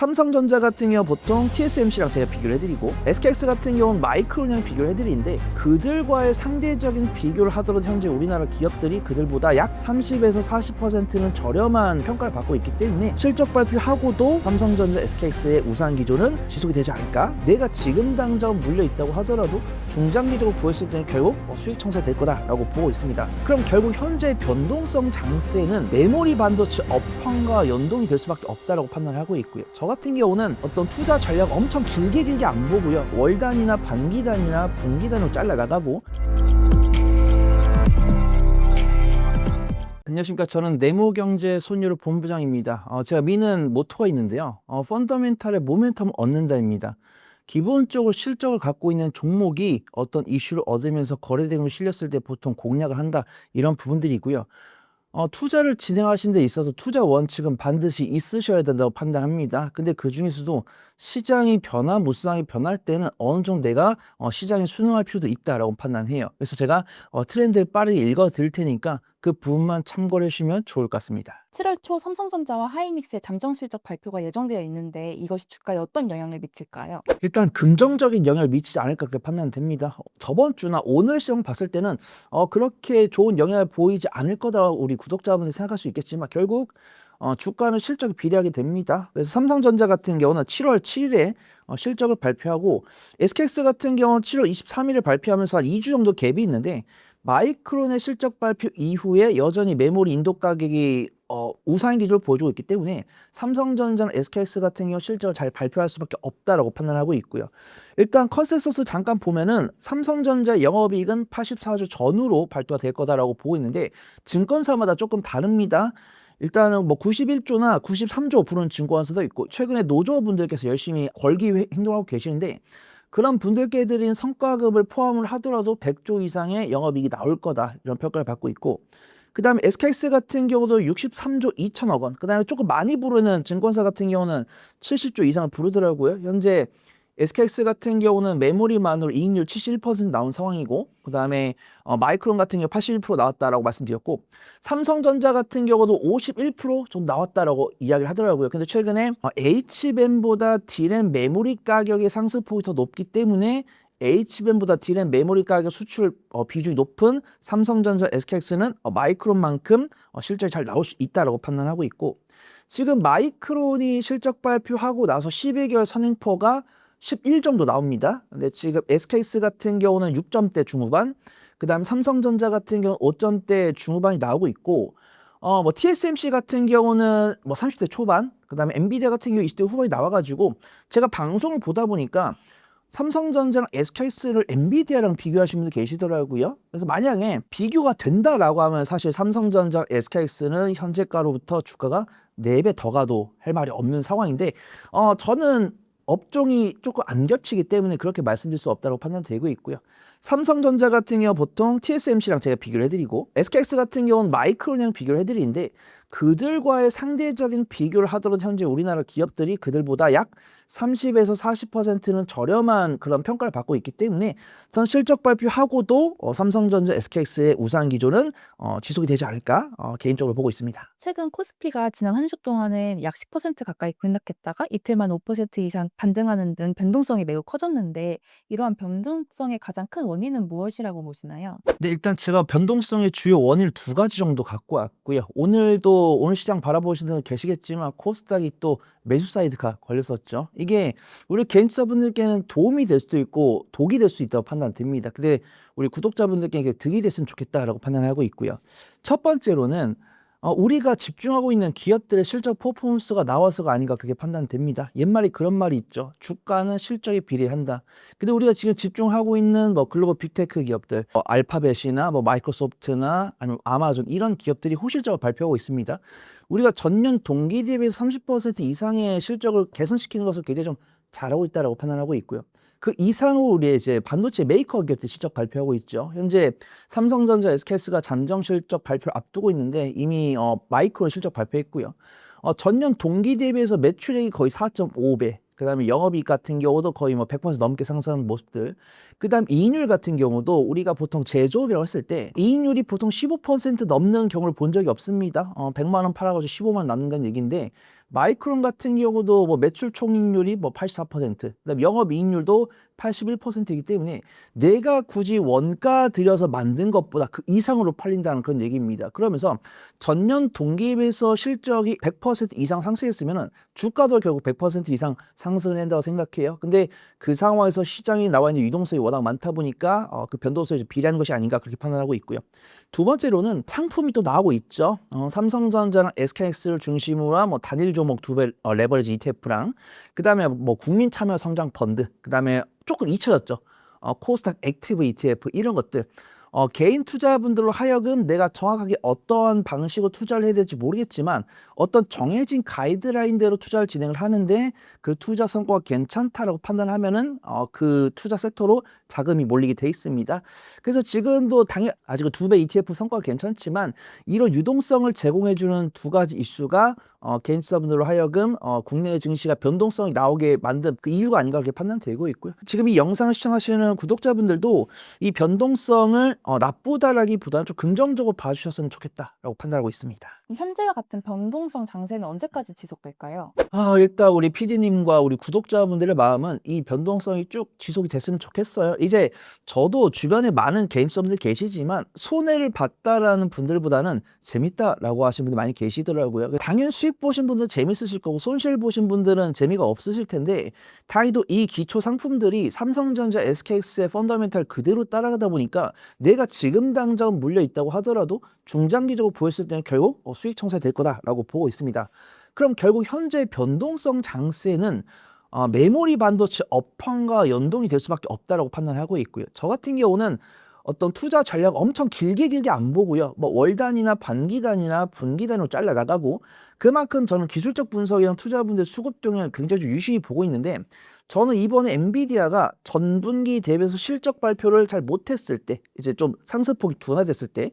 삼성전자 같은 경우 보통 TSMC랑 제가 비교를 해드리고 SKX 같은 경우는 마이크론이랑 비교를 해드리는데 그들과의 상대적인 비교를 하더라도 현재 우리나라 기업들이 그들보다 약 30에서 40%는 저렴한 평가를 받고 있기 때문에 실적 발표하고도 삼성전자 SKX의 우상 기조는 지속이 되지 않을까? 내가 지금 당장 물려 있다고 하더라도 중장기적으로 보였을 때는 결국 수익 청산될 거다라고 보고 있습니다. 그럼 결국 현재 변동성 장세는 메모리 반도체 업황과 연동이 될 수밖에 없다라고 판단하고 있고요. 저 같은 경우는 어떤 투자 전략 엄청 길게 안 보고요. 월 단위나 반기 단위나 분기 단위로 잘라 나가고. 안녕하십니까. 저는 네모경제 손유로 본부장입니다. 제가 미는 모토가 있는데요. 펀더멘탈의 모멘텀을 얻는다입니다. 기본적으로 실적을 갖고 있는 종목이 어떤 이슈를 얻으면서 거래대금을 실렸을 때 보통 공략을 한다, 이런 부분들이고요. 투자를 진행하신 데 있어서 투자 원칙은 반드시 있으셔야 된다고 판단합니다. 근데 그 중에서도 시장이 무시장이 변할 때는 어느 정도 내가 시장에 순응할 필요도 있다라고 판단해요. 그래서 제가 트렌드를 빠르게 읽어 드릴 테니까 그 부분만 참고를 해주시면 좋을 것 같습니다. 7월 초 삼성전자와 하이닉스의 잠정 실적 발표가 예정되어 있는데 이것이 주가에 어떤 영향을 미칠까요? 일단 긍정적인 영향을 미치지 않을까 그렇게 판단됩니다. 저번 주나 오늘 시장 봤을 때는 그렇게 좋은 영향을 보이지 않을 거다 우리 구독자분들이 생각할 수 있겠지만 결국 주가는 실적이 비례하게 됩니다. 그래서 삼성전자 같은 경우는 7월 7일에 실적을 발표하고 SKX 같은 경우는 7월 23일에 발표하면서 한 2주 정도 갭이 있는데 마이크론의 실적 발표 이후에 여전히 메모리 인도 가격이 우상향 기조를 보여주고 있기 때문에 삼성전자나 SKS 같은 경우 실적을 잘 발표할 수밖에 없다라고 판단하고 있고요. 일단 컨센서스 잠깐 보면은 삼성전자 영업이익은 84조 전후로 발표가 될 거다라고 보고 있는데 증권사마다 조금 다릅니다. 일단은 뭐 91조나 93조 부른 증권사도 있고 최근에 노조분들께서 열심히 걸기 행동하고 계시는데 그런 분들께 드린 성과급을 포함을 하더라도 100조 이상의 영업이익이 나올 거다, 이런 평가를 받고 있고, 그 다음에 SKX 같은 경우도 63조 2천억 원, 그 다음에 조금 많이 부르는 증권사 같은 경우는 70조 이상을 부르더라고요. 현재 SKX 같은 경우는 메모리만으로 이익률 71% 나온 상황이고, 그 다음에 마이크론 같은 경우 81% 나왔다라고 말씀드렸고, 삼성전자 같은 경우도 51% 정도 나왔다라고 이야기를 하더라고요. 근데 최근에 HBM보다 D램 메모리 가격의 상승폭이 더 높기 때문에 HBM보다 D램 메모리 가격 수출 비중이 높은 삼성전자 SKX는 마이크론만큼 실적이 잘 나올 수 있다라고 판단하고 있고, 지금 마이크론이 실적 발표하고 나서 12개월 선행포가 11 정도 나옵니다. 근데 지금 SKS 같은 경우는 6점대 중후반, 그 다음 삼성전자 같은 경우는 5점대 중후반이 나오고 있고, 뭐 TSMC 같은 경우는 뭐 30대 초반, 그 다음에 엔비디아 같은 경우 20대 후반이 나와가지고 제가 방송을 보다 보니까 삼성전자랑 SKS를 엔비디아랑 비교하시는 분들 계시더라고요. 그래서 만약에 비교가 된다라고 하면 사실 삼성전자, SKS는 현재가로부터 주가가 4배 더 가도 할 말이 없는 상황인데 저는 업종이 조금 안 겹치기 때문에 그렇게 말씀드릴 수 없다고 판단되고 있고요. 삼성전자 같은 경우 보통 TSMC랑 제가 비교를 해드리고 SKX 같은 경우는 마이크론이랑 비교를 해드리는데 그들과의 상대적인 비교를 하더라도 현재 우리나라 기업들이 그들보다 약 30에서 40%는 저렴한 그런 평가를 받고 있기 때문에 실적 발표하고도 삼성전자, SKX의 우상 기조는 지속이 되지 않을까 개인적으로 보고 있습니다. 최근 코스피가 지난 한 주 동안은 약 10% 가까이 급락했다가 이틀만 5% 이상 반등하는 등 변동성이 매우 커졌는데 이러한 변동성의 가장 큰 원인은 무엇이라고 보시나요? 네, 일단 제가 변동성의 주요 원인을 2가지 정도 갖고 왔고요. 오늘 시장 바라보시는 분 계시겠지만 코스닥이 또 매수 사이드가 걸렸었죠. 이게 우리 개인투자분들께는 도움이 될 수도 있고 독이 될 수 있다고 판단됩니다. 근데 우리 구독자분들께 득이 됐으면 좋겠다라고 판단하고 있고요. 첫 번째로는 우리가 집중하고 있는 기업들의 실적 퍼포먼스가 나와서가 아닌가 그렇게 판단됩니다. 옛말에 그런 말이 있죠. 주가는 실적에 비례한다. 근데 우리가 지금 집중하고 있는 뭐 글로벌 빅테크 기업들, 알파벳이나 뭐 마이크로소프트나 아니면 아마존 이런 기업들이 호실적을 발표하고 있습니다. 우리가 전년 동기 대비해서 30% 이상의 실적을 개선시키는 것을 굉장히 좀 잘하고 있다라고 판단하고 있고요. 그 이상으로 우리 이제 반도체 메이커 기업들 실적 발표하고 있죠. 현재 삼성전자, SKS가 잠정 실적 발표를 앞두고 있는데 이미 마이크론 실적 발표했고요. 전년 동기 대비해서 매출액이 거의 4.5배. 그다음에 영업이익 같은 경우도 거의 뭐 100% 넘게 상승하는 모습들. 그다음 이익률 같은 경우도 우리가 보통 제조업이라고 했을 때 이익률이 보통 15% 넘는 경우를 본 적이 없습니다. 100만 원 팔아가지고 15만 원 남는다는 얘기인데 마이크론 같은 경우도 뭐 매출 총익률이 뭐 84%, 그다음에 영업이익률도 81%이기 때문에 내가 굳이 원가 들여서 만든 것보다 그 이상으로 팔린다는 그런 얘기입니다. 그러면서 전년 동기에 비해서 실적이 100% 이상 상승했으면은 주가도 결국 100% 이상 상승을 한다고 생각해요. 근데 그 상황에서 시장에 나와 있는 유동성이 워낙 많다 보니까 그 변동성이 비례하는 것이 아닌가 그렇게 판단하고 있고요. 두 번째로는 상품이 또 나오고 있죠. 삼성전자랑 SKX를 중심으로 한 뭐 단일 종목 두 배 레버리지 ETF랑 그다음에 뭐 국민 참여 성장 펀드, 그다음에 조금 잊혀졌죠. 코스닥 액티브 ETF 이런 것들. 개인 투자분들로 하여금 내가 정확하게 어떠한 방식으로 투자를 해야 될지 모르겠지만 어떤 정해진 가이드라인대로 투자를 진행을 하는데 그 투자 성과가 괜찮다라고 판단하면은 그 투자 섹터로 자금이 몰리게 돼 있습니다. 그래서 지금도 당연 아직은 2배 ETF 성과가 괜찮지만 이런 유동성을 제공해주는 두 가지 이슈가 개인 투자분들로 하여금 국내 증시가 변동성이 나오게 만든 그 이유가 아닌가 그렇게 판단되고 있고요. 지금 이 영상을 시청하시는 구독자분들도 이 변동성을 나쁘다라기보다는 좀 긍정적으로 봐주셨으면 좋겠다라고 판단하고 있습니다. 현재와 같은 변동성 장세는 언제까지 지속될까요? 일단 우리 PD님과 우리 구독자분들의 마음은 이 변동성이 쭉 지속이 됐으면 좋겠어요. 이제 저도 주변에 많은 개인 투자분들 계시지만 손해를 봤다라는 분들보다는 재밌다라고 하시는 분들 많이 계시더라고요. 당연 수익 보신 분들은 재밌으실 거고 손실 보신 분들은 재미가 없으실 텐데 다행히도 이 기초 상품들이 삼성전자, SKX의 펀더멘탈 그대로 따라가다 보니까 내가 지금 당장 물려 있다고 하더라도 중장기적으로 보였을 때는 결국 수익 청산될 거다라고 보고 있습니다. 그럼 결국 현재 변동성 장세는 메모리 반도체 업황과 연동이 될 수밖에 없다라고 판단하고 있고요. 저 같은 경우는 어떤 투자 전략 엄청 길게 안 보고요. 뭐 월 단위나 반기 단위나 분기 단위로 잘라 나가고 그만큼 저는 기술적 분석이랑 투자분들 수급 동향을 굉장히 좀 유심히 보고 있는데 저는 이번에 엔비디아가 전분기 대비해서 실적 발표를 잘 못했을 때 이제 좀 상승폭이 둔화됐을 때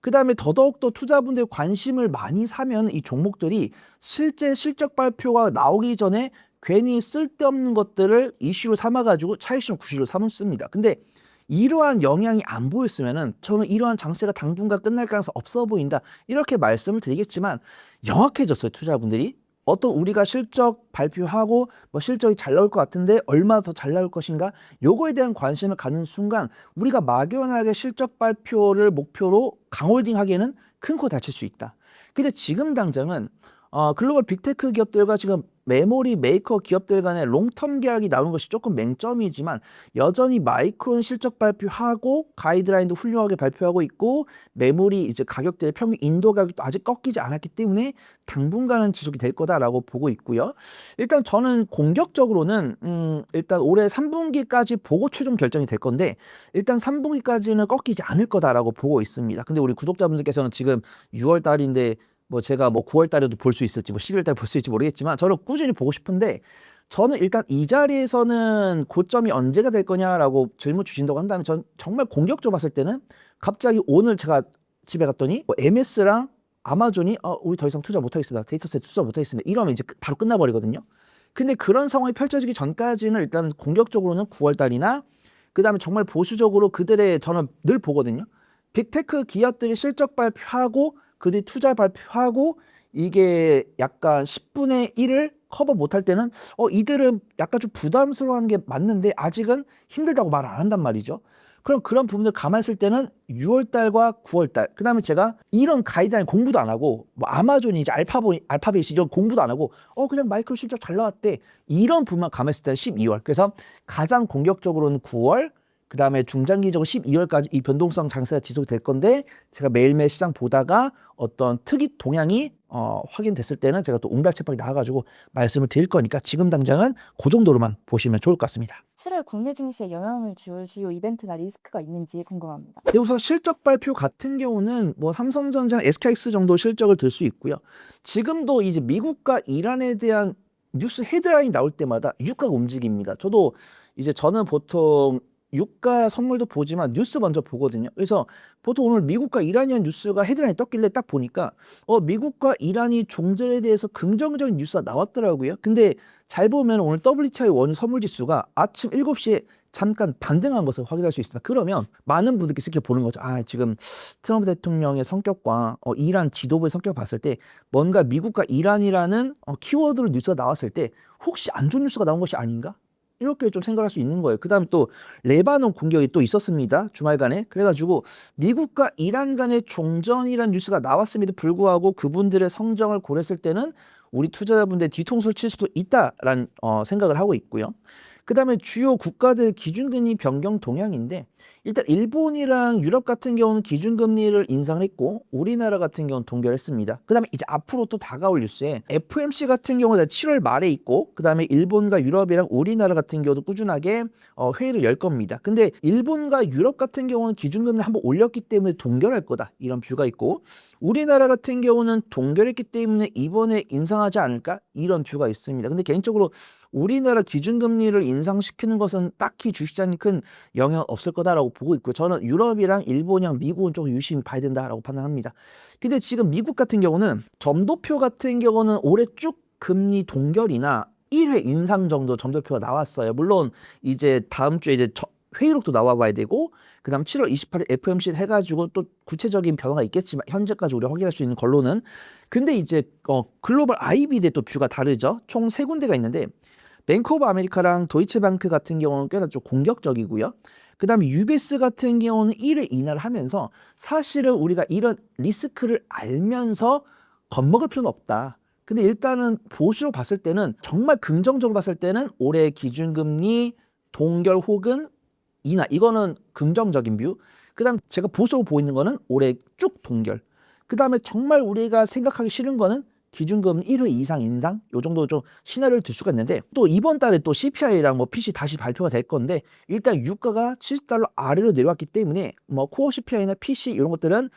그 다음에 더더욱더 투자분들 관심을 많이 사면 이 종목들이 실제 실적 발표가 나오기 전에 괜히 쓸데없는 것들을 이슈로 삼아가지고 차익실현 구실로 삼습니다. 근데 이러한 영향이 안 보였으면은 저는 이러한 장세가 당분간 끝날 가능성이 없어 보인다 이렇게 말씀을 드리겠지만 영악해졌어요. 투자분들이 어떤 우리가 실적 발표하고 뭐 실적이 잘 나올 것 같은데 얼마나 더 잘 나올 것인가 요거에 대한 관심을 갖는 순간 우리가 막연하게 실적 발표를 목표로 강홀딩 하기에는 큰 코 다칠 수 있다. 근데 지금 당장은 글로벌 빅테크 기업들과 지금 메모리 메이커 기업들 간의 롱텀 계약이 나오는 것이 조금 맹점이지만 여전히 마이크론 실적 발표하고 가이드라인도 훌륭하게 발표하고 있고 메모리 이제 가격대의 평균 인도 가격도 아직 꺾이지 않았기 때문에 당분간은 지속이 될 거다라고 보고 있고요. 일단 저는 공격적으로는 일단 올해 3분기까지 보고 최종 결정이 될 건데 일단 3분기까지는 꺾이지 않을 거다라고 보고 있습니다. 근데 우리 구독자분들께서는 지금 6월 달인데 뭐 제가 뭐 9월 달에도 볼 수 있을지 뭐 11월 달에 볼 수 있을지 모르겠지만 저는 꾸준히 보고 싶은데 저는 일단 이 자리에서는 고점이 언제가 될 거냐라고 질문 주신다고 한다면 전 정말 공격적으로 봤을 때는 갑자기 오늘 제가 집에 갔더니 뭐 MS랑 아마존이 우리 더 이상 투자 못하겠습니다. 데이터셋 투자 못하겠습니다. 이러면 이제 바로 끝나버리거든요. 근데 그런 상황이 펼쳐지기 전까지는 일단 공격적으로는 9월 달이나 그 다음에 정말 보수적으로 그들의 저는 늘 보거든요. 빅테크 기업들이 실적 발표하고 그들이 투자 발표하고 이게 약간 10분의 1을 커버 못할 때는 이들은 약간 좀 부담스러워하는 게 맞는데 아직은 힘들다고 말 안 한단 말이죠. 그럼 그런 부분들 감안했을 때는 6월 달과 9월 달 그다음에 제가 이런 가이드라인 공부도 안 하고 뭐 아마존이 이제 알파벳이 이런 공부도 안 하고 그냥 마이크로 실적 잘 나왔대 이런 부분만 감안했을 때는 12월 그래서 가장 공격적으로는 9월 그 다음에 중장기적으로 12월까지 이 변동성 장세가 지속될 건데 제가 매일매일 시장 보다가 어떤 특이 동향이 확인됐을 때는 제가 또 옹달책박이 나와가지고 말씀을 드릴 거니까 지금 당장은 그 정도로만 보시면 좋을 것 같습니다. 7월 국내 증시에 영향을 줄 주요 이벤트나 리스크가 있는지 궁금합니다. 우선 실적 발표 같은 경우는 뭐 삼성전자, SKX 정도 실적을 들 수 있고요. 지금도 이제 미국과 이란에 대한 뉴스 헤드라인 나올 때마다 유가가 움직입니다. 저는 보통 유가 선물도 보지만 뉴스 먼저 보거든요. 그래서 보통 오늘 미국과 이란이란 뉴스가 헤드라인에 떴길래 딱 보니까 미국과 이란이 종전에 대해서 긍정적인 뉴스가 나왔더라고요. 근데 잘 보면 오늘 WTI 원유 선물 지수가 아침 7시에 잠깐 반등한 것을 확인할 수 있습니다. 그러면 많은 분들께서 이렇게 보는 거죠. 지금 트럼프 대통령의 성격과 이란 지도부의 성격을 봤을 때 뭔가 미국과 이란이라는 키워드로 뉴스가 나왔을 때 혹시 안 좋은 뉴스가 나온 것이 아닌가? 이렇게 좀 생각할 수 있는 거예요. 그다음에 또 레바논 공격이 또 있었습니다. 주말간에. 그래가지고 미국과 이란 간의 종전이라는 뉴스가 나왔음에도 불구하고 그분들의 성정을 고렸을 때는 우리 투자자분들 뒤통수를 칠 수도 있다라는 생각을 하고 있고요. 그다음에 주요 국가들 기준금리 변경 동향인데 일단 일본이랑 유럽 같은 경우는 기준금리를 인상했고 우리나라 같은 경우는 동결했습니다. 그다음에 이제 앞으로 또 다가올 뉴스에 FOMC 같은 경우는 7월 말에 있고 그다음에 일본과 유럽이랑 우리나라 같은 경우도 꾸준하게 회의를 열 겁니다. 근데 일본과 유럽 같은 경우는 기준금리 한번 올렸기 때문에 동결할 거다 이런 뷰가 있고 우리나라 같은 경우는 동결했기 때문에 이번에 인상하지 않을까 이런 뷰가 있습니다. 근데 개인적으로 우리나라 기준금리를 인상시키는 것은 딱히 주식시장에 큰 영향 없을 거다라고 보고 있고요. 저는 유럽이랑 일본이랑 미국은 좀 유심히 봐야 된다라고 판단합니다. 근데 지금 미국 같은 경우는 점도표 같은 경우는 올해 쭉 금리 동결이나 1회 인상 정도 점도표가 나왔어요. 물론 이제 다음 주에 이제 회의록도 나와 봐야 되고 그다음 7월 28일 FOMC 해가지고 또 구체적인 변화가 있겠지만 현재까지 우리가 확인할 수 있는 걸로는 근데 이제 글로벌 IB의 또 뷰가 다르죠. 총 3군데가 있는데 뱅크 오브 아메리카랑 도이체뱅크 같은 경우는 꽤나 좀 공격적이고요. 그 다음에 UBS 같은 경우는 1회 인하를 하면서 사실은 우리가 이런 리스크를 알면서 겁먹을 필요는 없다. 근데 일단은 보수로 봤을 때는 정말 긍정적으로 봤을 때는 올해 기준금리 동결 혹은 인하 이거는 긍정적인 뷰. 그 다음 제가 보수로 보이는 거는 올해 쭉 동결. 그 다음에 정말 우리가 생각하기 싫은 거는 기준금리 1회 이상 인상 요 정도 좀 시나리오를 들 수가 있는데 또 이번 달에 또 CPI랑 PC 다시 발표가 될 건데 일단 유가가 70달러 아래로 내려왔기 때문에 코어 CPI나 PC 이런 것들은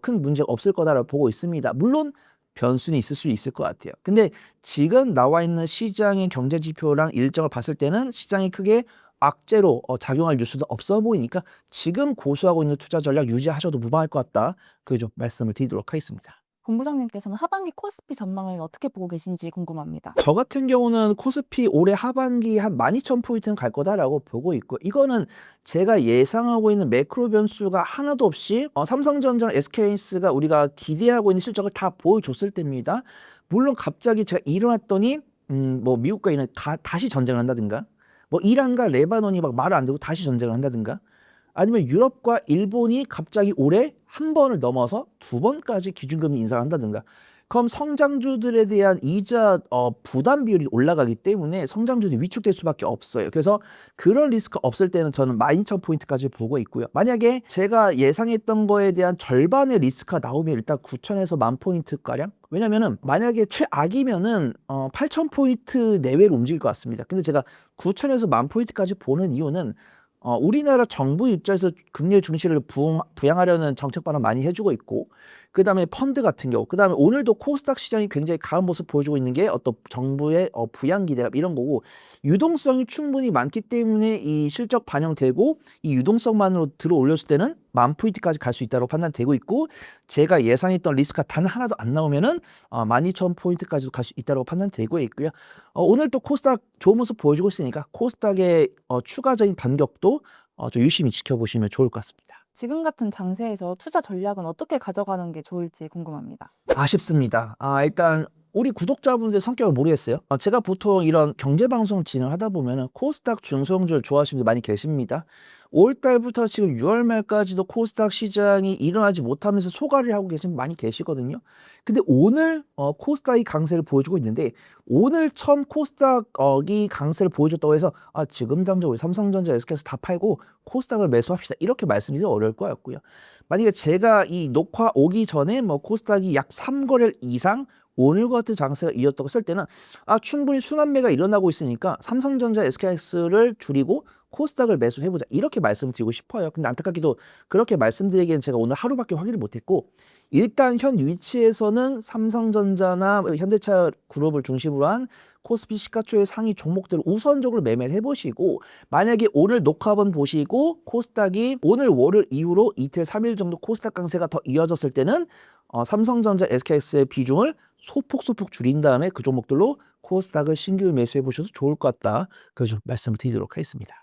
큰 문제가 없을 거다라고 보고 있습니다. 물론 변수는 있을 수 있을 것 같아요. 근데 지금 나와 있는 시장의 경제 지표랑 일정을 봤을 때는 시장이 크게 악재로 작용할 뉴스도 없어 보이니까 지금 고수하고 있는 투자 전략 유지하셔도 무방할 것 같다. 그 좀 말씀을 드리도록 하겠습니다. 본부장님께서는 하반기 코스피 전망을 어떻게 보고 계신지 궁금합니다. 저 같은 경우는 코스피 올해 하반기 한 12,000포인트는 갈 거다라고 보고 있고 이거는 제가 예상하고 있는 매크로 변수가 하나도 없이 삼성전자, SK하이닉스가 우리가 기대하고 있는 실적을 다 보여줬을 때입니다. 물론 갑자기 제가 일어났더니 미국과 이란 다시 전쟁을 한다든가 이란과 레바논이 막 말을 안 듣고 다시 전쟁을 한다든가 아니면 유럽과 일본이 갑자기 올해 한 번을 넘어서 2번까지 기준금리 인상을 한다든가 그럼 성장주들에 대한 이자 부담 비율이 올라가기 때문에 성장주들이 위축될 수밖에 없어요. 그래서 그런 리스크 없을 때는 저는 12,000포인트까지 보고 있고요. 만약에 제가 예상했던 거에 대한 절반의 리스크가 나오면 일단 9,000에서 10,000포인트가량 왜냐면은 만약에 최악이면은 8,000포인트 내외로 움직일 것 같습니다. 근데 제가 9,000에서 10,000포인트까지 보는 이유는 우리나라 정부 입장에서 금리 증시를 부양하려는 정책 발언 많이 해주고 있고 그 다음에 펀드 같은 경우 그 다음에 오늘도 코스닥 시장이 굉장히 강한 모습 보여주고 있는 게 어떤 정부의 부양 기대감 이런 거고 유동성이 충분히 많기 때문에 이 실적 반영되고 이 유동성만으로 들어 올렸을 때는 10,000포인트까지 갈 수 있다고 판단되고 있고 제가 예상했던 리스크가 단 하나도 안 나오면은 12,000포인트까지도 갈 수 있다고 판단되고 있고요. 오늘 또 코스닥 좋은 모습 보여주고 있으니까 코스닥의 추가적인 반격도 좀 유심히 지켜보시면 좋을 것 같습니다. 지금 같은 장세에서 투자 전략은 어떻게 가져가는 게 좋을지 궁금합니다. 아쉽습니다. 일단 우리 구독자분들 성격을 모르겠어요. 제가 보통 이런 경제방송 진행하다 보면 코스닥 중소형주를 좋아하시는 분들 많이 계십니다. 5월달부터 지금 6월 말까지도 코스닥 시장이 일어나지 못하면서 소가를 하고 계신 분 많이 계시거든요. 근데 오늘 코스닥이 강세를 보여주고 있는데 오늘 처음 코스닥이 강세를 보여줬다고 해서 지금 당장 우리 삼성전자, SK에서 다 팔고 코스닥을 매수합시다. 이렇게 말씀드리기 어려울 것 같고요. 만약에 제가 이 녹화 오기 전에 코스닥이 약 3거래일 이상 오늘과 같은 장세가 이었다고 했을 때는 충분히 순환매가 일어나고 있으니까 삼성전자, SK하이닉스를 줄이고 코스닥을 매수해 보자. 이렇게 말씀드리고 싶어요. 근데 안타깝게도 그렇게 말씀드리기엔 제가 오늘 하루밖에 확인을 못 했고, 일단 현 위치에서는 삼성전자나 현대차 그룹을 중심으로 한 코스피 시가총액 상위 종목들을 우선적으로 매매를 해보시고, 만약에 오늘 녹화본 보시고 코스닥이 오늘 월요일 이후로 이틀 3일 정도 코스닥 강세가 더 이어졌을 때는 삼성전자, SK하이닉스의 비중을 소폭 줄인 다음에 그 종목들로 코스닥을 신규 매수해 보셔도 좋을 것 같다. 그래서 좀 말씀을 드리도록 하겠습니다.